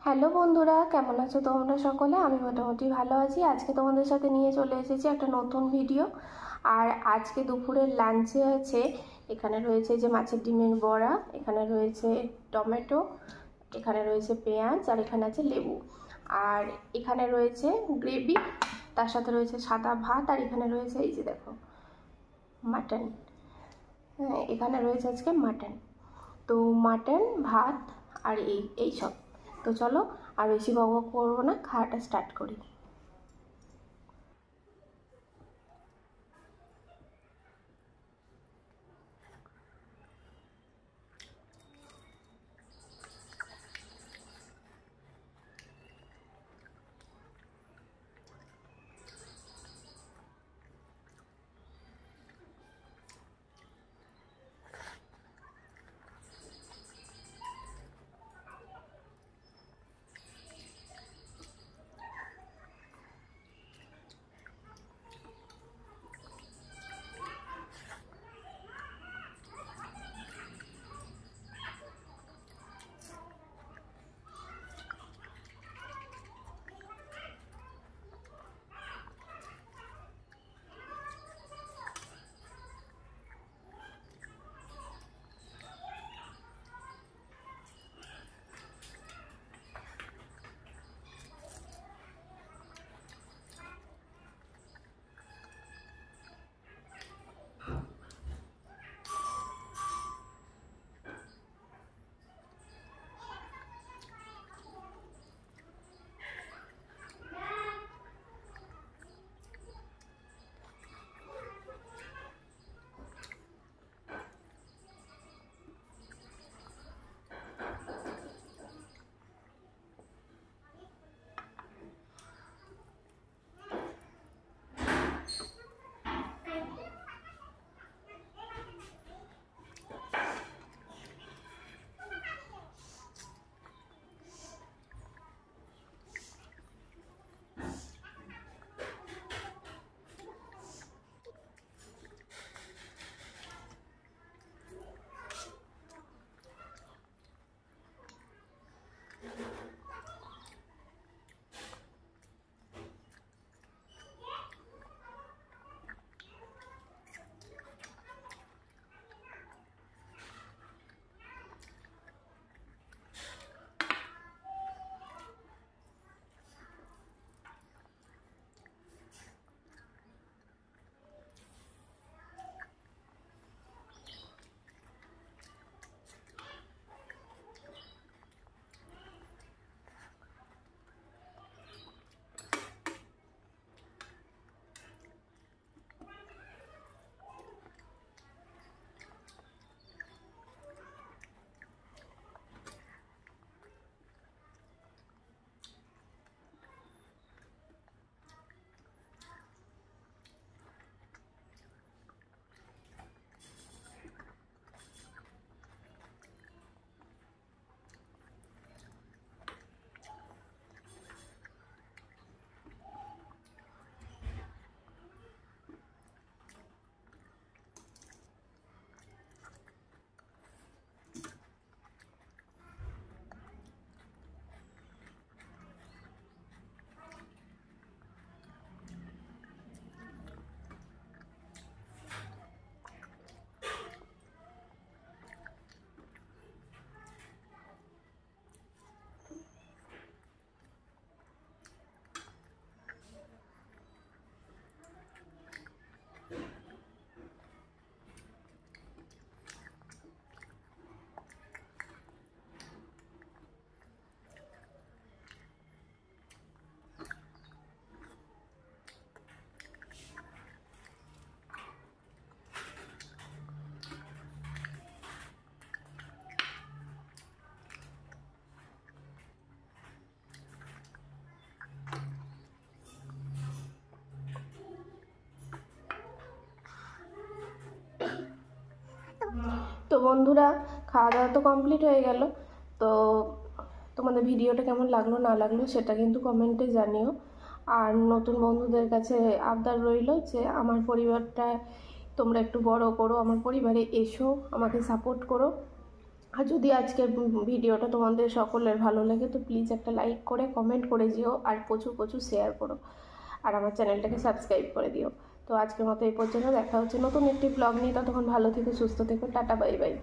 Hello বন্ধুরা, কেমন আছো তোমরা সকলে? আমি মোটামুটি ভালো আছি। আজকে তোমাদের সাথে নিয়ে চলে এসেছি একটা নতুন ভিডিও। আর আজকে দুপুরের লাঞ্চে আছে, এখানে রয়েছে যে মাছের ডিমের বড়া, এখানে রয়েছে টমেটো, এখানে রয়েছে পেঁয়াজ, আর এখানে আছে লেবু, আর এখানে রয়েছে গ্রেভি, তার সাথে রয়েছে সাদা ভাত, আর এখানে রয়েছে এই যে দেখো মাটন। হ্যাঁ, এখানে রয়েছে আজকে মাটন। তো মাটন ভাত আর এই সব। তো চলো আর বেশি বকবক করবো না, খাওয়াটা স্টার্ট করি। তো বন্ধুরা, খাওয়া দাওয়া তো কমপ্লিট হয়ে গেল। তো তোমাদের ভিডিওটা কেমন লাগলো না লাগলো সেটা কিন্তু কমেন্টে জানিও। আর নতুন বন্ধুদের কাছে আবদার রইল যে আমার পরিবারটা তোমরা একটু বড় করো, আমার পরিবারে এসো, আমাকে সাপোর্ট করো। আর যদি আজকের ভিডিওটা তোমাদের সকলের ভালো লাগে তো প্লিজ একটা লাইক করে কমেন্ট করে যেও, আর প্রচুর প্রচুর শেয়ার করো, আর আমার চ্যানেলটাকে সাবস্ক্রাইব করে দিও। তো আজকের মতো এই পর্যন্ত, দেখা হচ্ছে নতুন একটি ব্লগ নিয়ে। ততক্ষণ ভালো থেকো, সুস্থ থেকো, টাটা বাই বাই।